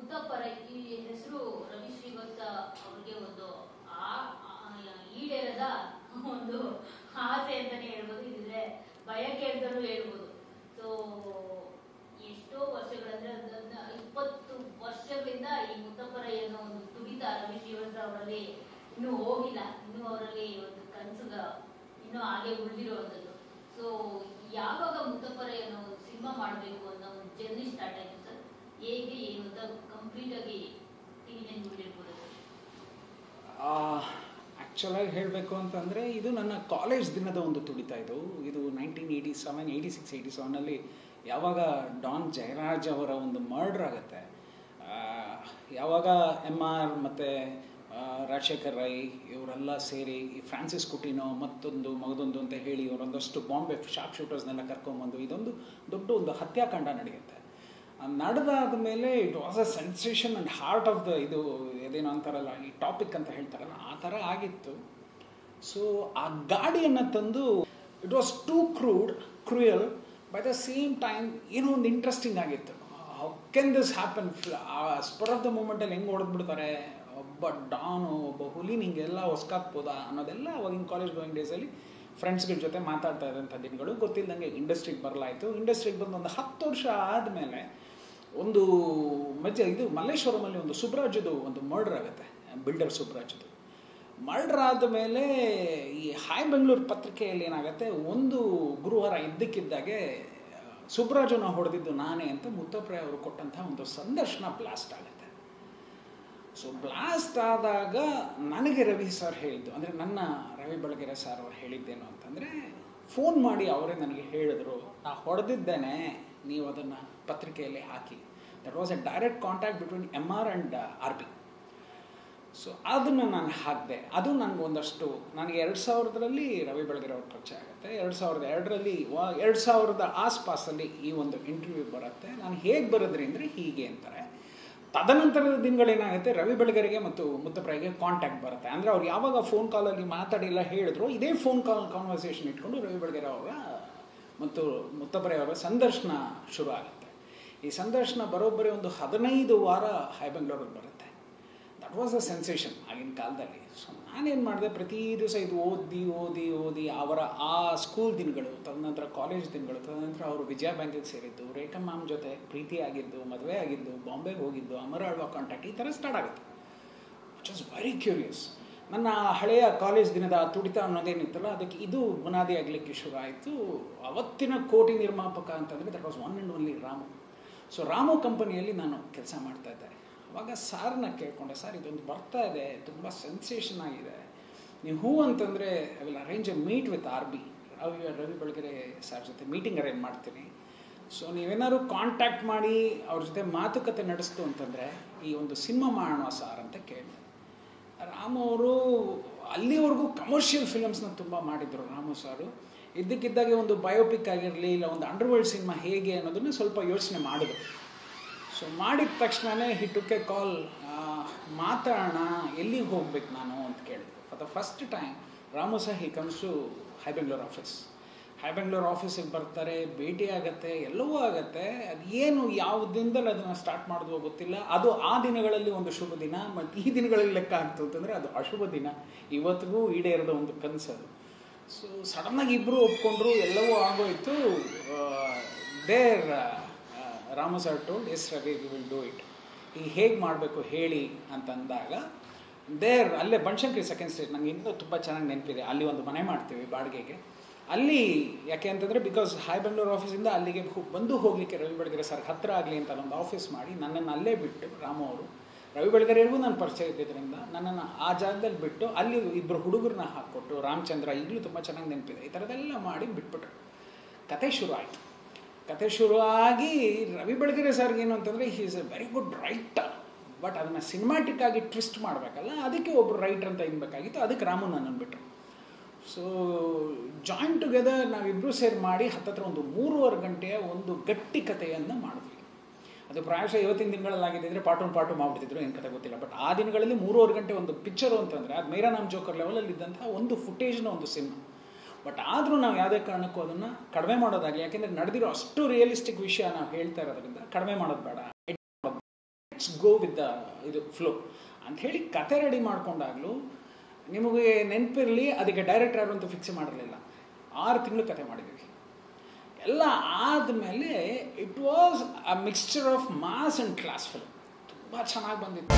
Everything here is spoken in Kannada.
ಮುತ್ತಪ್ಪರ ಈ ಹೆಸರು ರವಿ ಶ್ರೀವತ್ಸ ಅವ್ರಿಗೆ ಒಂದು ಈಡೇರದ ಒಂದು ಆಸೆ ಅಂತಾನೆ ಹೇಳ್ಬೋದು, ಇದ್ರೆ ಬಯಕೆ ಅಂತಲೂ ಹೇಳ್ಬೋದು. ಸೊ ಎಷ್ಟೋ ವರ್ಷಗಳಂದ್ರೆ 20 ವರ್ಷಗಳಿಂದ ಈ ಮುತ್ತಪ್ಪರ ಏನೋ ಒಂದು ತುಡಿತ ರವಿ ಶ್ರೀವತ್ಸ ಅವರಲ್ಲಿ ಇನ್ನೂ ಹೋಗಿಲ್ಲ, ಇನ್ನೂ ಅವರಲ್ಲಿ ಒಂದು ಕನಸುಗ ಇನ್ನೂ ಹಾಗೆ ಉಳಿದಿರುವಂಥದ್ದು. ಸೊ ಯಾವಾಗ ಮುತ್ತಪ್ಪರ ಏನೋ ಒಂದು ಸಿನಿಮಾ ಮಾಡಬೇಕು ಅನ್ನೋ ಒಂದು ಜರ್ನಿ ಸ್ಟಾರ್ಟ್ ಆಯ್ತು ಸರ್? ಹೇಗೆ ಏನು ಅಂತ ಕಂಪ್ಲೀಟ್ ಆಗಿ ಟಿವಿನಲ್ಲಿ ಬಿಟ್ಟಿರ್ಬೋದು? ಆ್ಯಕ್ಚುಲಾಗಿ ಹೇಳಬೇಕು ಅಂತಂದರೆ ಇದು ನನ್ನ ಕಾಲೇಜ್ ದಿನದ ಒಂದು ತುಡಿತ. ಇದು 1987, 86, 87ನಲ್ಲಿ ಯಾವಾಗ ಡಾನ್ ಜಯರಾಜ್ ಅವರ ಒಂದು ಮರ್ಡರ್ ಆಗುತ್ತೆ, ಯಾವಾಗ MR ಮತ್ತು ರಾಜಶೇಖರ್ ರೈ ಇವರೆಲ್ಲ ಸೇರಿ ಈ ಫ್ರಾನ್ಸಿಸ್ ಕುಟಿನೋ ಮಗದೊಂದು ಅಂತ ಹೇಳಿ ಇವರೊಂದಷ್ಟು ಬಾಂಬೆ ಶಾರ್ಪ್ ಶೂಟರ್ಸ್ನೆಲ್ಲ ಕರ್ಕೊಂಬಂದು ಇದೊಂದು ದೊಡ್ಡ ಒಂದು ಹತ್ಯಾಕಾಂಡ ನಡೆಯುತ್ತೆ. ನಡೆದಾದ ಮೇಲೆ it was a sensation and heart of the ಇದೇನೋ ಅಂತಾರಲ್ಲ, ಈ ಟಾಪಿಕ್ ಅಂತ ಹೇಳ್ತಾರಲ್ಲ, ಆ ಥರ ಆಗಿತ್ತು. ಸೊ ಆ ಗಾಡಿಯನ್ನು ತಂದು it was too cruel by the same time ಏನೋ ಒಂದು ಇಂಟ್ರೆಸ್ಟಿಂಗ್ ಆಗಿತ್ತು. How can this happen? Spur of the ಮೂಮೆಂಟಲ್ಲಿ ಹೆಂಗೆ ಹೊಡೆದ್ಬಿಡ್ತಾರೆ, ಒಬ್ಬ ಡಾನು ಒಬ್ಬ ಹುಲಿ ನಿಂಗೆಲ್ಲ ಹೊಸ್ಕಾಕ್ಬೋದಾ ಅನ್ನೋದೆಲ್ಲ ಅವಾಗಿನ ಕಾಲೇಜ್ ಗೋಯಿಂಗ್ ಡೇಸಲ್ಲಿ ಫ್ರೆಂಡ್ಸ್ಗಳ ಜೊತೆ ಮಾತಾಡ್ತಾ ಇದ್ದಂಥ ದಿನಗಳು. ಗೊತ್ತಿಲ್ಲದಂಗೆ ಇಂಡಸ್ಟ್ರಿಗೆ ಬರಲಾಯಿತು. ಇಂಡಸ್ಟ್ರಿಗೆ ಬಂದು ಒಂದು 10 ವರ್ಷ ಆದಮೇಲೆ ಒಂದು ಮಲ್ಲೇಶ್ವರಮಲ್ಲಿ ಒಂದು ಸುಬ್ರಾಜದು ಒಂದು ಮರ್ಡರ್ ಆಗುತ್ತೆ, ಬಿಲ್ಡರ್ ಸುಬ್ರಾಜದು ಮರ್ಡರ್ ಆದಮೇಲೆ ಈ ಹಾಯ್ ಬೆಂಗಳೂರು ಪತ್ರಿಕೆಯಲ್ಲಿ ಏನಾಗುತ್ತೆ, ಒಂದು ಗುರುವಾರ ಇದ್ದಕ್ಕಿದ್ದಾಗೆ ಸುಬ್ರಾಜನ ಹೊಡೆದಿದ್ದು ನಾನೇ ಅಂತ ಮುತ್ತಪ್ಪ ಅವರು ಕೊಟ್ಟಂಥ ಒಂದು ಸಂದರ್ಶನ ಬ್ಲಾಸ್ಟ್ ಆಗುತ್ತೆ. ಸೊ ಬ್ಲಾಸ್ಟ್ ಆದಾಗ ನನಗೆ ರವಿ ಸರ್ ಹೇಳಿದ್ದು, ಅಂದರೆ ನನ್ನ ರವಿ ಬೆಳಗೆರೆ ಸರ್ ಅವ್ರು ಹೇಳಿದ್ದೇನು ಅಂತಂದರೆ, ಫೋನ್ ಮಾಡಿ ಅವರೇ ನನಗೆ ಹೇಳಿದ್ರು, ನಾ ಹೊಡೆದಿದ್ದೇನೆ, ನೀವು ಅದನ್ನು ಪತ್ರಿಕೆಯಲ್ಲಿ ಹಾಕಿ. That was a direct contact between MR and RB. So ಅದನ್ನು ನಾನು ಹಾಕಿದೆ. ಅದು ನನಗೆ ಒಂದಷ್ಟು, ನನಗೆ 2000ರಲ್ಲಿ ರವಿ ಬೆಳಗೆರೆ ಅವ್ರ ಪರಿಚಯ ಆಗುತ್ತೆ. 2002ರಲ್ಲಿ 2000ದ ಆಸ್ಪಾಸಲ್ಲಿ ಈ ಒಂದು ಇಂಟರ್ವ್ಯೂ ಬರುತ್ತೆ. ನಾನು ಹೇಗೆ ಬರೋದ್ರಿ ಅಂದರೆ ಹೀಗೆ ಅಂತಾರೆ. ತದನಂತರದ ದಿನಗಳೇನಾಗುತ್ತೆ, ರವಿ ಬೆಳಗೆರೆಗೆ ಮತ್ತು ಮುತ್ತಪ್ಪರಿಗೆ ಕಾಂಟ್ಯಾಕ್ಟ್ ಬರುತ್ತೆ. ಅಂದರೆ ಅವ್ರು ಯಾವಾಗ ಫೋನ್ ಕಾಲಲ್ಲಿ ಮಾತಾಡಿಲ್ಲ ಹೇಳಿದ್ರು, ಇದೇ ಫೋನ್ ಕಾನ್ವರ್ಸೇಷನ್ ಇಟ್ಕೊಂಡು ರವಿ ಬೆಳಗೆರೆ ಅವರ ಮತ್ತು ಮುತ್ತಪ್ಪರೆ ಅವರ ಸಂದರ್ಶನ ಶುರು ಆಗುತ್ತೆ. ಈ ಸಂದರ್ಶನ ಬರೋಬ್ಬರಿ ಒಂದು 15 ವಾರ ಹೈ ಬೆಂಗಳೂರಲ್ಲಿ ಬರುತ್ತೆ. ದಟ್ ವಾಸ್ ಅ ಸೆನ್ಸೇಷನ್ ಆಗಿನ ಕಾಲದಲ್ಲಿ. ಸೊ ನಾನೇನು ಮಾಡಿದೆ, ಪ್ರತಿ ದಿವಸ ಇದು ಓದಿ ಅವರ ಆ ಸ್ಕೂಲ್ ದಿನಗಳು, ತದನಂತರ ಕಾಲೇಜ್ ದಿನಗಳು, ತದನಂತರ ಅವರು ವಿಜಯ ಬ್ಯಾಂಕಿಗೆ ಸೇರಿದ್ದು, ರೇಖಾ ಮ್ಯಾಮ್ ಜೊತೆ ಪ್ರೀತಿ ಆಗಿದ್ದು, ಮದುವೆ ಆಗಿದ್ದು, ಬಾಂಬೆಗೆ ಹೋಗಿದ್ದು, ಅಮರಾಳ್ವಾ ಕಾಂಟ್ಯಾಕ್ಟ್, ಈ ಥರ ಸ್ಟಾರ್ಟ್ ಆಗುತ್ತೆ. Which was very curious. ನನ್ನ ಹಳೆಯ ಕಾಲೇಜ್ ದಿನದ ತುಡಿತ ಅನ್ನೋದೇನಿತ್ತಲ್ಲ, ಅದಕ್ಕೆ ಇದು ಬುನಾದಿ ಆಗಲಿಕ್ಕೆ ಶುರು ಆಯಿತು. ಅವತ್ತಿನ ಕೋಟಿ ನಿರ್ಮಾಪಕ ಅಂತಂದರೆ that was one and only Ramu. So Ramu ಕಂಪನಿಯಲ್ಲಿ ನಾನು ಕೆಲಸ ಮಾಡ್ತಾಯಿದ್ದೆ. ಅವಾಗ ಸಾರನ್ನ ಕೇಳಿಕೊಂಡೆ, ಸರ್ ಇದೊಂದು ಬರ್ತಾ ಇದೆ, ತುಂಬ ಸೆನ್ಸೇಷನ್ ಆಗಿದೆ, ನೀವು ಹೂ ಅಂತಂದರೆ I will arrange A meet with RB, Ravi Belagere sir ಜೊತೆ ಮೀಟಿಂಗ್ ಅರೇಂಜ್ ಮಾಡ್ತೀನಿ. ಸೊ ನೀವೇನಾದ್ರು ಕಾಂಟ್ಯಾಕ್ಟ್ ಮಾಡಿ ಅವ್ರ ಜೊತೆ ಮಾತುಕತೆ ನಡೆಸ್ತು ಅಂತಂದರೆ ಈ ಒಂದು ಸಿನಿಮಾ ಮಾಡೋಣ ಸಾರ್ ಅಂತ ಕೇಳಿದೆ. ರಾಮು ಅವರು ಅಲ್ಲಿವರೆಗೂ ಕಮರ್ಷಿಯಲ್ ಫಿಲಮ್ಸ್ನ ತುಂಬ ಮಾಡಿದರು. ರಾಮು ಸಾರು ಇದ್ದಕ್ಕಿದ್ದಾಗೆ ಒಂದು ಬಯೋಪಿಕ್ ಆಗಿರಲಿ, ಇಲ್ಲ ಒಂದು ಅಂಡರ್ವರ್ಲ್ಡ್ ಸಿನಿಮಾ ಹೇಗೆ ಅನ್ನೋದನ್ನು ಸ್ವಲ್ಪ ಯೋಚನೆ ಮಾಡಿದ್ರು. ಸೊ ಮಾಡಿದ ತಕ್ಷಣವೇ ಹಿ ಟುಕ್ ಎ ಕಾಲ್, ಮಾತಾಡೋಣ, ಎಲ್ಲಿಗೆ ಹೋಗ್ಬೇಕು ನಾನು ಅಂತ ಕೇಳಿದ್ರು. For the first time Ramu sir he comes to ಹೈ ಬೆಂಗಳೂರು ಆಫೀಸ್. ಹೈ ಬೆಂಗಳೂರು ಆಫೀಸಿಗೆ ಬರ್ತಾರೆ, ಭೇಟಿ ಆಗುತ್ತೆ, ಎಲ್ಲವೂ ಆಗುತ್ತೆ. ಅದು ಏನು ಯಾವ ದಿನದಲ್ಲಿ ಅದನ್ನು ಸ್ಟಾರ್ಟ್ ಮಾಡಿದ್ವೋ ಗೊತ್ತಿಲ್ಲ. ಅದು ಆ ದಿನಗಳಲ್ಲಿ ಒಂದು ಶುಭ ದಿನ, ಮತ್ತು ಈ ದಿನಗಳಲ್ಲಿ ಲೆಕ್ಕ ಆಗ್ತು ಅಂತಂದರೆ ಅದು ಅಶುಭ ದಿನ. ಇವತ್ತಿಗೂ ಈಡೇರದ ಒಂದು ಕನಸದು. ಸೊ ಸಡನ್ನಾಗಿ ಇಬ್ಬರು ಒಪ್ಕೊಂಡ್ರು, ಎಲ್ಲವೂ ಆಗೋಯ್ತು. There Ramu sir told, yes Ravi we will do it, ಈಗ ಹೇಗೆ ಮಾಡಬೇಕು ಹೇಳಿ ಅಂತಂದಾಗ, ಅಲ್ಲೇ ಬನಶಂಕರಿ ಸೆಕೆಂಡ್ ಸ್ಟ್ರೀಟ್, ನನಗೆ ಇನ್ನೂ ತುಂಬ ಚೆನ್ನಾಗಿ ನೆನಪಿದೆ. ಅಲ್ಲಿ ಒಂದು ಮನೆ ಮಾಡ್ತೀವಿ ಬಾಡಿಗೆಗೆ. ಅಲ್ಲಿ ಯಾಕೆ ಅಂತಂದರೆ, ಬಿಕಾಸ್ ಹೈ ಬೆಂಗಳೂರು ಆಫೀಸಿಂದ ಅಲ್ಲಿಗೆ ಬಂದು ಹೋಗಲಿಕ್ಕೆ ರವಿ ಬೆಳಗೆರೆ ಸರ್ ಹತ್ತಿರ ಆಗಲಿ ಅಂತ ಒಂದು ಆಫೀಸ್ ಮಾಡಿ ನನ್ನನ್ನು ಅಲ್ಲೇ ಬಿಟ್ಟು, ರಾಮು ಅವರು ರವಿ ಬೆಳಗೆರೆಗೂ ನಾನು ಪರಿಚಯ ಇದ್ದಿದ್ದರಿಂದ ನನ್ನನ್ನು ಆ ಜಾಗದಲ್ಲಿ ಬಿಟ್ಟು ಅಲ್ಲಿ ಇಬ್ಬರು ಹುಡುಗರನ್ನ ಹಾಕ್ಕೊಟ್ಟು, ರಾಮಚಂದ್ರ ಈಗಲೂ ತುಂಬ ಚೆನ್ನಾಗಿ ನೆನಪಿದೆ, ಈ ಥರದ್ದೆಲ್ಲ ಮಾಡಿ ಬಿಟ್ಬಿಟ್ರು. ಕತೆ ಶುರು ಆಯಿತು. ಕತೆ ಶುರುವಾಗಿ ರವಿ ಬೆಳಗೆರೆ ಸರ್ಗೆ ಏನು ಅಂತಂದರೆ, he is A very good writer, but ಅದನ್ನು ಸಿನಿಮ್ಯಾಟಿಕ್ ಆಗಿ ಟ್ವಿಸ್ಟ್ ಮಾಡಬೇಕಲ್ಲ, ಅದಕ್ಕೆ ಒಬ್ಬರು ರೈಟರ್ ಅಂತ ಇನ್ಬೇಕಾಗಿತ್ತು. ಅದಕ್ಕೆ ರಾಮು ನನ್ನನ್ನು ಬಿಟ್ಟರು. ಸೊ ಜಾಯಿನ್ ಟುಗೆದರ್ ನಾವಿಬ್ಬರು ಸೇರಿ ಮಾಡಿ ಹತ್ತತ್ರ ಒಂದು 3.5 ಗಂಟೆಯ ಒಂದು ಗಟ್ಟಿ ಕಥೆಯನ್ನು ಮಾಡಿದ್ವಿ. ಅದು ಪ್ರಾಯಶಃ ಇವತ್ತಿನ ದಿನಗಳಲ್ಲಾಗಿದ್ದರೆ ಪಾರ್ಟ್ 1 ಪಾರ್ಟ್ 2 ಮಾಡಿಬಿಟ್ಟಿದ್ರು, ಏನು ಕತೆ ಗೊತ್ತಿಲ್ಲ. ಬಟ್ ಆ ದಿನಗಳಲ್ಲಿ 3.5 ಗಂಟೆ ಒಂದು ಪಿಕ್ಚರು ಅಂತಂದರೆ ಅದು ಮೇರಾ ನಾಮ್ ಜೋಕರ್ ಲೆವೆಲಲ್ಲಿ ಇದ್ದಂತಹ ಒಂದು ಫುಟೇಜ್ನ ಒಂದು ಸಿನಿಮಾ. ಬಟ್ ಆದರೂ ನಾವು ಯಾವುದೇ ಕಾರಣಕ್ಕೂ ಅದನ್ನು ಕಡಿಮೆ ಮಾಡೋದಾಗಲಿ, ಯಾಕೆಂದರೆ ನಡೆದಿರೋ ಅಷ್ಟು ರಿಯಲಿಸ್ಟಿಕ್ ವಿಷಯ ನಾವು ಹೇಳ್ತಾ ಇರೋದ್ರಿಂದ ಕಡಿಮೆ ಮಾಡೋದು ಬೇಡ. ಲೆಟ್ಸ್ ಗೋ ವಿತ್ ದ ಇದು ಫ್ಲೋ ಅಂಥೇಳಿ ಕತೆ ರೆಡಿ ಮಾಡ್ಕೊಂಡಾಗಲೂ ನಿಮಗೆ ನೆನಪಿರಲಿ, ಅದಕ್ಕೆ ಡೈರೆಕ್ಟರ್ ಯಾರು ಅಂತ ಫಿಕ್ಸ್ ಮಾಡಿರಲಿಲ್ಲ. 6 ತಿಂಗಳು ಕತೆ ಮಾಡಿದ್ವಿ. ಎಲ್ಲ ಆದಮೇಲೆ it was a mixture of mass and class film. ತುಂಬ ಚೆನ್ನಾಗಿ ಬಂದಿತ್ತು.